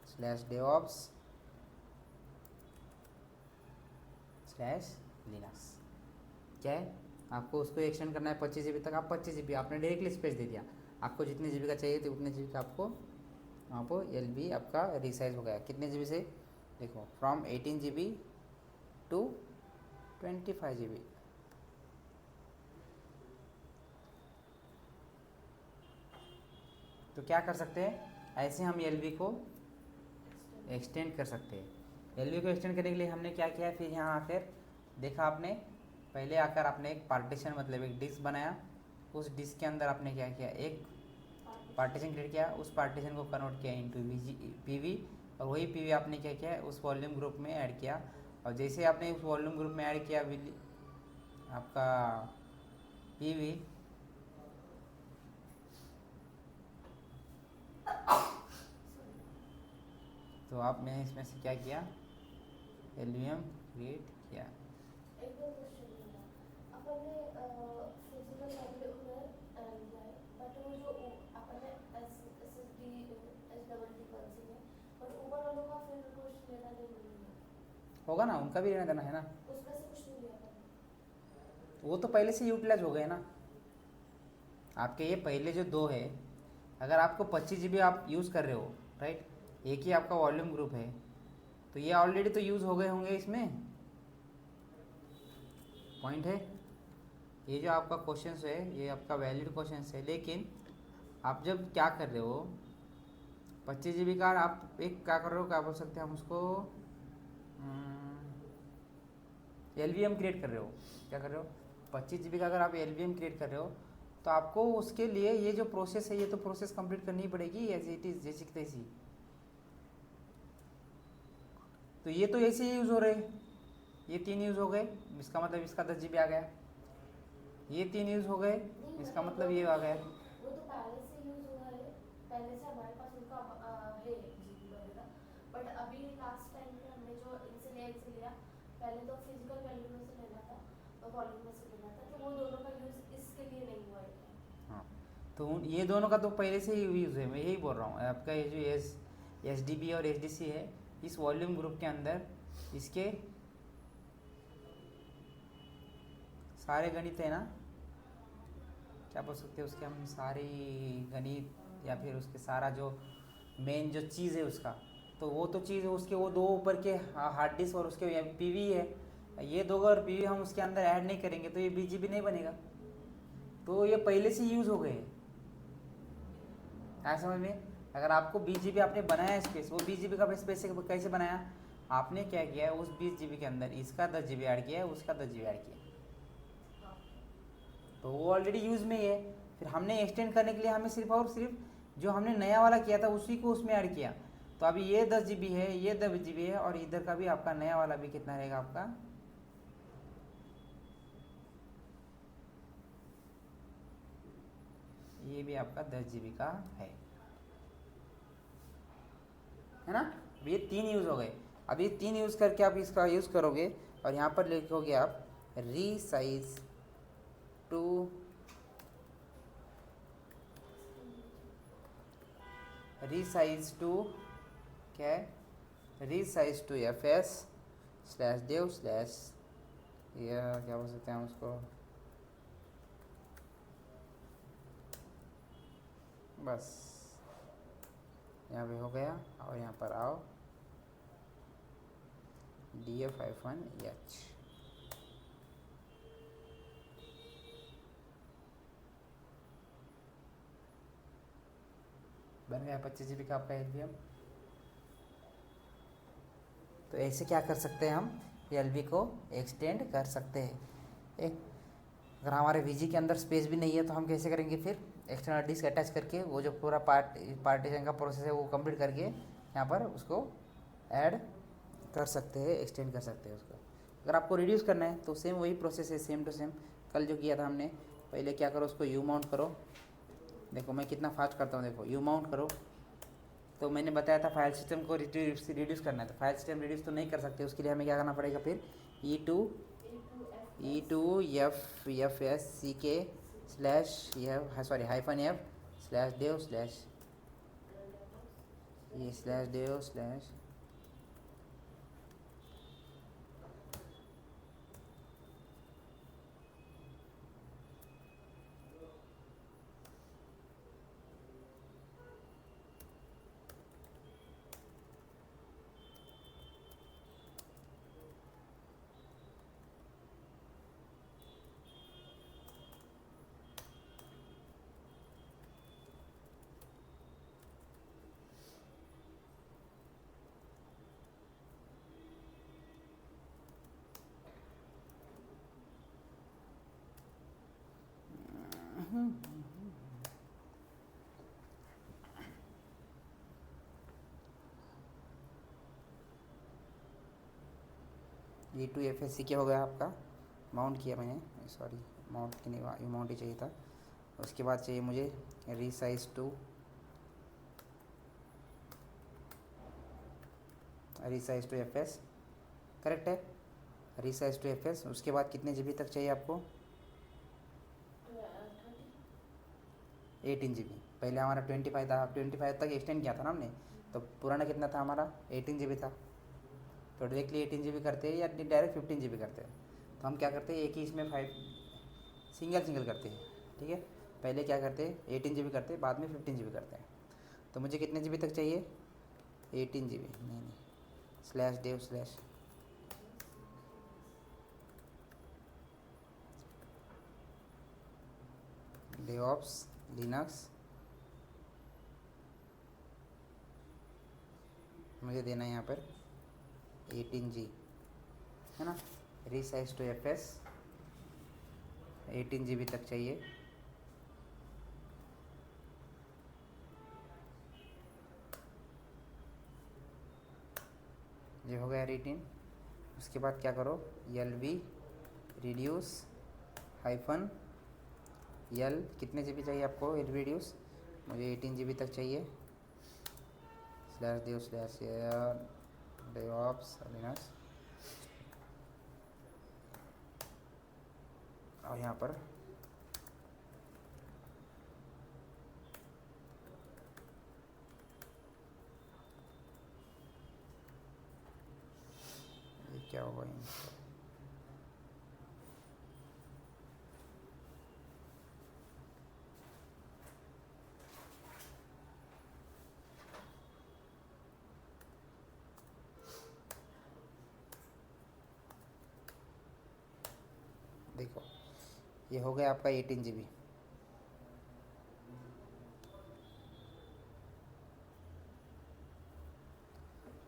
slash devops slash Linux. क्या है, आपको उसको एक्सटेंड करना है 25 GB तक। आप 25 GB आपने डायरेक्टली स्पेस दे दिया, आपको जितने GB का चाहिए तो उतने GB का आपको LV आपका रिसाइज हो गया। कितने GB से देखो, फ्रॉम 18 GB टू 25 GB। तो क्या कर सकते हैं, ऐसे हम LV को एक्सटेंड कर सकते हैं। LV को एक्सटेंड करने के लिए हमने क्या किया, फिर यहाँ आकर देखा आपने, पहले आकर आपने एक पार्टीशन मतलब एक डिस्क बनाया, उस डिस्क के अंदर आपने क्या किया, एक पार्टीशन क्रिएट किया, उस पार्टीशन को कन्वर्ट किया इनटू PV, और वही PV आपने क्या किया, उस वॉल्यूम ग्रुप में ऐड किया। और जैसे आपने उस वॉल्यूम ग्रुप में ऐड किया आपका PV, तो आपने इसमें से क्या किया, LVM क्रिएट किया। एक दो क्वेश्चन था, अपन ने फिजिकल वैल्यू में लिया है, बट वो जो अपन ने SSD SDD में, बट ऊपर वालों का फिर कुछ लेना नहीं है होगा ना, उनका भी लेना देना है ना, उसमें से कुछ नहीं लिया अपन। वो तो पहले से यूटिलाइज हो गए ना। आपके ये पहले जो दो है, अगर आपको 25 GB आप यूज़ कर रहे हो, राइट, एक ही आपका वॉल्यूम ग्रुप है, तो ये ऑलरेडी तो यूज़ हो गए होंगे इसमें। पॉइंट है, ये जो आपका क्वेश्चन है ये आपका वैलिड क्वेश्चन है, लेकिन आप जब क्या कर रहे हो 25 GB का आप एक क्या कर रहे हो, क्या बोल सकते हैं हम उसको, LVM क्रिएट कर रहे हो। क्या कर रहे हो, 25 GB का अगर आप LVM क्रिएट कर रहे हो, तो आपको उसके लिए ये जो प्रोसेस है, ये तो प्रोसेस कंप्लीट करनी ही पड़ेगी एज इट इज़, जैसी की तैसी। तो ये तो ऐसे ही यूज़ हो रहे, ये 3 यूज़ हो गए, इसका मतलब इसका 10 GB आ गया, ये 3 यूज़ हो गए, इसका मतलब ये आ गया। वो तो पहले से यूज हुआ है, पहले से हमारे पास उनका है GB वगैरह, बट अभी लास्ट टाइम पे हमने जो इनसे लिया, पहले तो फिजिकल वैल्यू में से लेना था और वॉल्यूम में से लेना था, तो वो दोनों का यूज इसके लिए नहीं हुआ है। हाँ, तो ये दोनों का तो पहले से ही यूज़ है, मैं यही बोल रहा हूँ। आपका ये जो SDB और SDC है, इस वॉल्यूम ग्रुप के अंदर इसके सारे गणित है ना, क्या बोल सकते हैं उसके हम, सारी गणित या फिर उसके सारा जो मेन जो चीज़ है उसका, तो वो तो चीज़ उसके वो दो ऊपर के हार्ड डिस्क और उसके पीवी है, ये दो और पीवी हम उसके अंदर ऐड नहीं करेंगे तो ये बीजीबी नहीं बनेगा, तो ये पहले से यूज़ हो गए हैं। आया समझ में? अगर आपको बीजीबी आपने बनाया स्पेस, वो बीजीबी का स्पेस कैसे बनाया, आपने क्या किया, उस 20 GB के अंदर इसका 10 GB ऐड किया है, उसका 10 GB ऐड किया, तो वो ऑलरेडी यूज़ में ही है। फिर हमने एक्सटेंड करने के लिए हमें सिर्फ और सिर्फ जो हमने नया वाला किया था उसी को उसमें ऐड किया, तो अभी ये 10 GB है, ये 10 GB है, और इधर का भी आपका नया वाला भी कितना रहेगा आपका, ये भी आपका 10 GB का है ना। अब ये 3 यूज़ हो गए। अब ये 3 यूज़ करके आप इसका यूज़ करोगे और यहाँ पर लिखोगे आप रीसाइज टू क्या है, resize to F S slash dev slash, यह क्या बोल सकते हैं हम उसको, बस यहाँ पे हो गया। और यहाँ पर आओ df-h, बन गया 25 GB का आपका एलवीएम। तो ऐसे क्या कर सकते हैं हम, एलवी को एक्सटेंड कर सकते हैं। अगर हमारे वीजी के अंदर स्पेस भी नहीं है तो हम कैसे करेंगे, फिर एक्सटर्नल डिस्क अटैच करके वो जो पूरा पार्टीशन का प्रोसेस है वो कंप्लीट करके यहाँ पर उसको ऐड कर सकते हैं, एक्सटेंड कर सकते हैं उसको। अगर आपको रिड्यूस करना है तो सेम वही प्रोसेस है, सेम टू सेम कल जो किया था हमने। पहले क्या करो, उसको यू माउंट करो, देखो मैं कितना फास्ट करता हूँ, देखो यू माउंट करो। तो मैंने बताया था फाइल सिस्टम को रिड्यूस करना है, तो फाइल सिस्टम रिड्यूस तो नहीं कर सकते, उसके लिए हमें क्या करना पड़ेगा, फिर e2fsck slash -f slash dev slash ये स्लैश देव स्लैश e2fsc क्या हो गया आपका, माउंट किया मैंने, सॉरी माउंट की नहीं, माउंट ही चाहिए था। उसके बाद चाहिए मुझे रीसाइज टू एफएस, करेक्ट है, रीसाइज टू एफएस। उसके बाद कितने जीबी तक चाहिए आपको, 18 GB। पहले हमारा 25 था, 25 तक एक्सटेंड किया था ना हमने, तो पुराना कितना था हमारा, 18 GB था। तो डायरेक्टली 18 GB करते हैं या डायरेक्ट 15 GB करते हैं, तो हम क्या करते हैं, एक ही इसमें 5 सिंगल करते हैं, ठीक है। पहले क्या करते हैं, 18 GB करते हैं, बाद में 15 GB करते हैं। तो मुझे कितने GB तक चाहिए, 18 GB, नहीं slash dev slash DevOps Linux, मुझे देना है यहाँ पर 18G, है ना। रीसाइज टू एफएस 18 GB तक चाहिए। ये हो गया 18। उसके बाद क्या करो, LV रिड्यूस हाइफन यल, कितने GB चाहिए आपको, LV रिड्यूस मुझे 18 GB तक चाहिए, slash dev slash DevOps Linux. और यहाँ पर ये क्या होगा, देखो ये हो गया आपका 18 GB।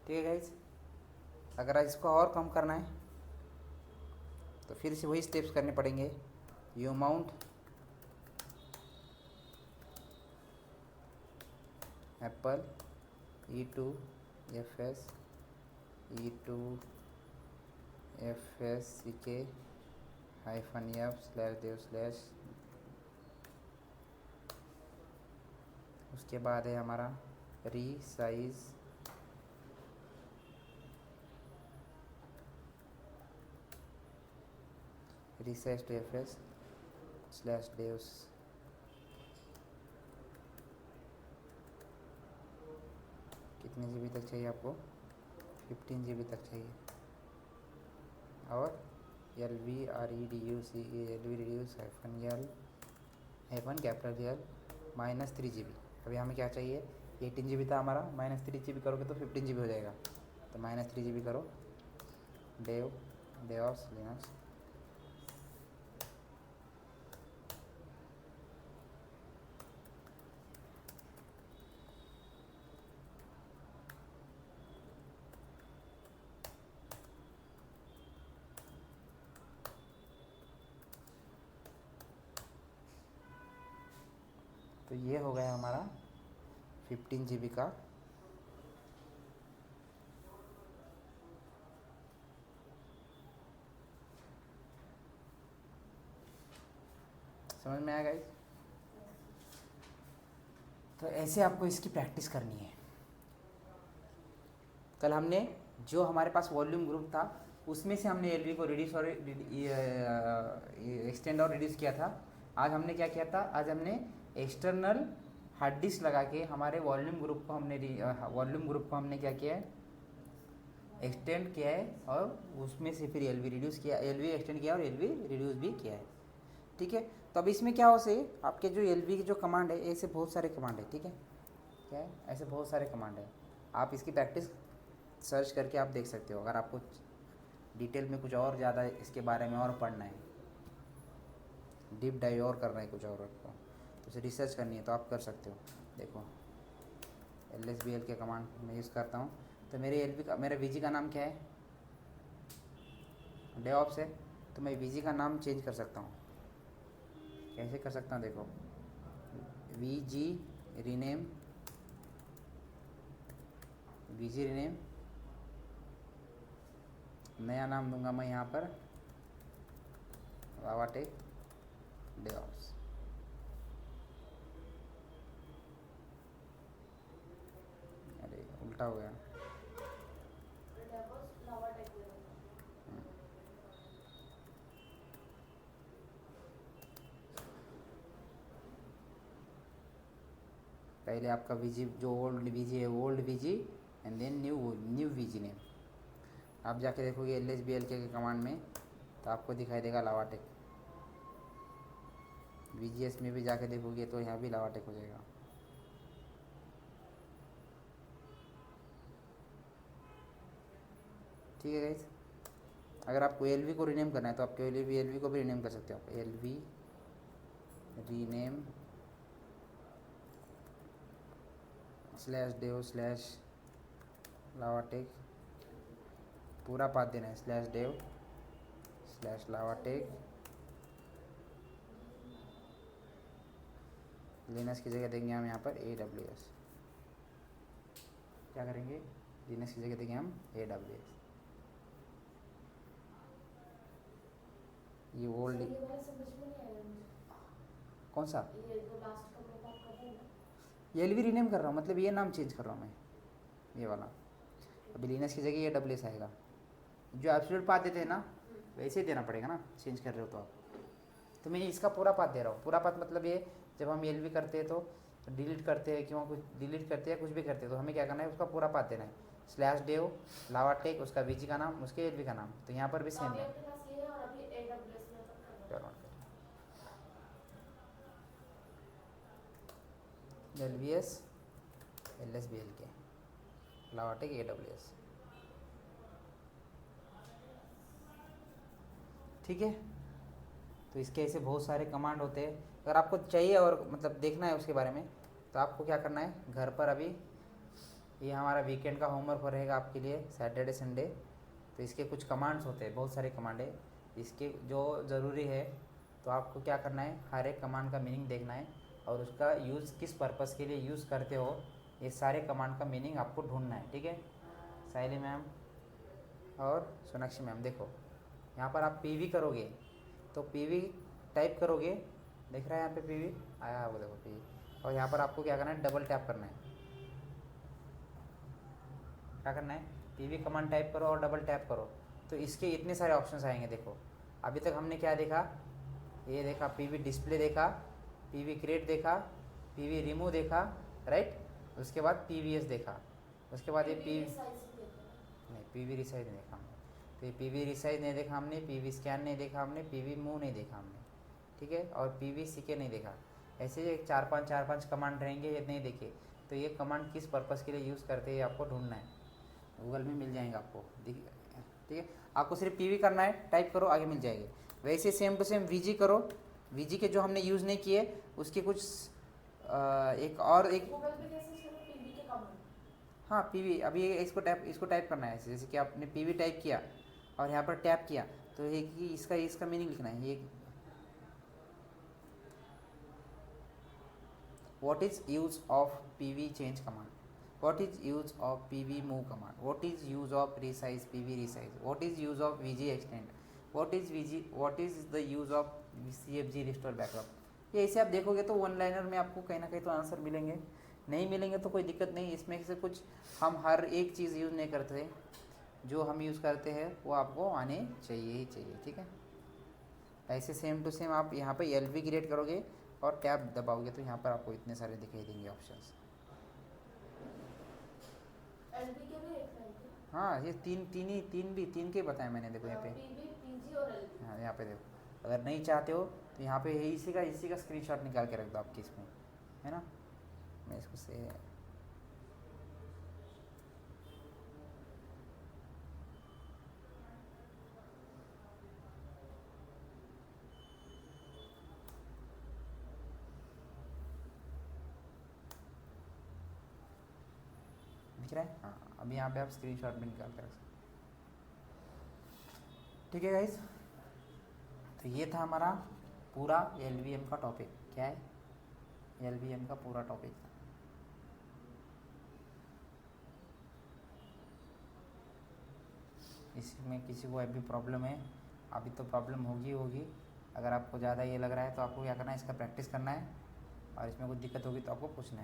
ठीक है गाइज, अगर इसको और कम करना है तो फिर से वही स्टेप्स करने पड़ेंगे। You mount Apple E2FS -f/dev/, उसके बाद है हमारा रीसाइज टू fs/devs। कितने GB तक चाहिए आपको? 15 GB तक चाहिए। और LVREDUCE -L -3 GB। अभी हमें क्या चाहिए? 18 GB था हमारा, -3 GB करोगे तो 15 GB हो जाएगा, तो -3 GB करो। डेवऑप्स लिनक्स तो ये हो गया हमारा 15 GB का। समझ में आया गाइस? तो ऐसे आपको इसकी प्रैक्टिस करनी है। कल हमने जो हमारे पास वॉल्यूम ग्रुप था उसमें से हमने एलवी को रिड्यूस और एक्सटेंड और रिड्यूस किया था। आज हमने क्या किया था? आज हमने एक्सटर्नल हार्ड डिस्क लगा के हमारे वॉल्यूम ग्रुप को हमने क्या किया है? एक्सटेंड किया है, और उसमें से फिर एलवी रिड्यूस किया, एलवी एक्सटेंड किया और एलवी रिड्यूस भी किया है। ठीक है, तो अब इसमें क्या हो से आपके जो एलवी की जो कमांड है, ऐसे बहुत सारे कमांड है। ठीक है, क्या है? ऐसे बहुत सारे कमांड है। आप इसकी प्रैक्टिस सर्च करके आप देख सकते हो। अगर आपको डिटेल में कुछ और ज़्यादा इसके बारे में और पढ़ना है, डीप डाइव और करना है कुछ और आपको, उसे रिसर्च करनी है तो आप कर सकते हो। देखो LSBL के कमांड मैं यूज़ करता हूँ। तो मेरे VG का नाम क्या है? डेवऑप्स है, तो मैं VG का नाम चेंज कर सकता हूँ। कैसे कर सकता हूँ? देखो VG रीनेम, नया नाम दूंगा मैं यहाँ पर लावाटेक डेवऑप्स। अरे उल्टा हो गया। पहले आपका VG जो ओल्ड VG है, old VG and then new VG name. आप जाके देखोगे LSBL के कमांड में तो आपको दिखाई देगा लावाटेक। VGS में भी जाके देखोगे तो यहाँ भी लावाटेक हो जाएगा। ठीक है गाइस, अगर आपको LV को रीनेम करना है तो आपको LV को भी रीनेम कर सकते हो। आप LV रीनेम /dev/लावाटेक, पूरा पाथ देना है /dev/लावाटेक। लिनक्स की जगह देंगे हम यहाँ पर AWS। क्या करेंगे? लिनक्स की जगह देंगे हम AWS। ये ओल्ड समझ में नहीं आया मुझे। कौन सा? ये जो लास्ट का मैं बात कर रहा हूँ ना, ये LV रीनेम कर रहा हूँ, मतलब ये नाम चेंज कर रहा हूँ मैं, ये वाला। अभी लिनक्स की जगह AWS आएगा। जो एब्सोल्यूट पाथ देते हैं ना, वैसे ही देना पड़ेगा ना, चेंज कर रहे हो तो आप। तो मैं इसका पूरा पाथ दे रहा हूँ। पूरा पाथ मतलब ये, जब हम LV करते हैं तो डिलीट करते हैं, क्यों कुछ डिलीट करते हैं, कुछ भी करते हैं, तो हमें क्या करना है? उसका पूरा पाथ देना है /dev लावाटेक, उसका VG का नाम, उसके LV का नाम। तो यहाँ पर भी सेम है। आपके पास ये है और अभी AWS में अपन कर रहे हैं। LVS LSBL के लावाटेक AWS। ठीक है, तो इसके ऐसे बहुत सारे कमांड होते हैं। अगर आपको चाहिए और मतलब देखना है उसके बारे में, तो आपको क्या करना है, घर पर अभी ये हमारा वीकेंड का होमवर्क रहेगा आपके लिए, सैटरडे संडे। तो इसके कुछ कमांड्स होते हैं, बहुत सारे कमांड है इसके जो ज़रूरी है। तो आपको क्या करना है, हर एक कमांड का मीनिंग देखना है और उसका यूज़ किस पर्पज़ के लिए यूज़ करते हो, ये सारे कमांड का मीनिंग आपको ढूंढना है। ठीक है साइली मैम और सोनाक्षी मैम, देखो यहाँ पर आप पीवी करोगे तो पीवी टाइप करोगे, देख रहा है यहाँ पे पीवी आया, वो देखो पीवी। और यहाँ पर आपको क्या करना है, डबल टैप करना है। क्या करना है, पीवी कमांड टाइप करो और डबल टैप करो, तो इसके इतने सारे ऑप्शंस आएंगे। देखो अभी तक हमने क्या देखा, ये देखा पीवी डिस्प्ले देखा, पीवी क्रिएट देखा, पीवी रिमूव देखा, राइट। उसके बाद पीवीएस देखा, उसके बाद ये पीवी नहीं, पीवी रिसाइज नहीं देखा हमने, तो ये पीवी रिसाइज नहीं देखा हमने, पीवी स्कैन नहीं देखा हमने, पीवी मूव नहीं देखा हमने, ठीक है, और पीवी सीके नहीं देखा। ऐसे चार पांच कमांड रहेंगे, ये नहीं देखे। तो ये कमांड किस पर्पज़ के लिए यूज़ करते हैं आपको ढूंढना है, गूगल में मिल जाएगा आपको, ठीक है। आपको सिर्फ पीवी करना है, टाइप करो आगे मिल जाएगी। वैसे सेम टू सेम वीजी करो, वीजी के जो हमने यूज़ नहीं किए उसके कुछ एक और एक गूगल पे कैसे करो पीवी के कमांड? हाँ पीवी, अभी इसको टाइप करना है, जैसे कि आपने पीवी टाइप किया और यहाँ पर टैप किया, तो ये कि इसका मीनिंग लिखना है। ये what is use of pv change command, what is use of pv move command, what is use of resize pv resize, what is use of vg extend, what is the use of cfg restore backup। ये ऐसे आप देखोगे तो one liner में आपको कहीं ना कहीं तो आंसर मिलेंगे, नहीं मिलेंगे तो कोई दिक्कत नहीं। इसमें से कुछ हम हर एक चीज़ यूज़ नहीं करते, जो हम यूज़ करते हैं वो आपको आने चाहिए ही चाहिए, ठीक है। ऐसे सेम टू सेम आप यहाँ पे एल वी क्रिएट करोगे और टैब दबाओगे तो यहाँ पर आपको इतने सारे दिखाई देंगे ऑप्शंस। एलबी के भी एक है क्या? हाँ ये तीन के बताए मैंने, देखो यहाँ पे, पीवी पीजी और एलबी। हाँ यहाँ पे देखो, अगर नहीं चाहते हो तो यहाँ पे इसी का स्क्रीनशॉट निकाल के रख दो आपके इसमें, है ना। मैं इसको से दिख रहा है, हाँ अभी यहाँ पे आप स्क्रीनशॉट भी निकाल के रख सकते, ठीक है गाइस। तो ये था हमारा पूरा एलवीएम का टॉपिक, क्या है, एलवीएम का पूरा टॉपिक था। इसमें किसी को अभी प्रॉब्लम है, अभी तो प्रॉब्लम होगी। अगर आपको ज़्यादा ये लग रहा है तो आपको क्या करना है, इसका प्रैक्टिस करना है, और इसमें कुछ दिक्कत होगी तो आपको पूछना है।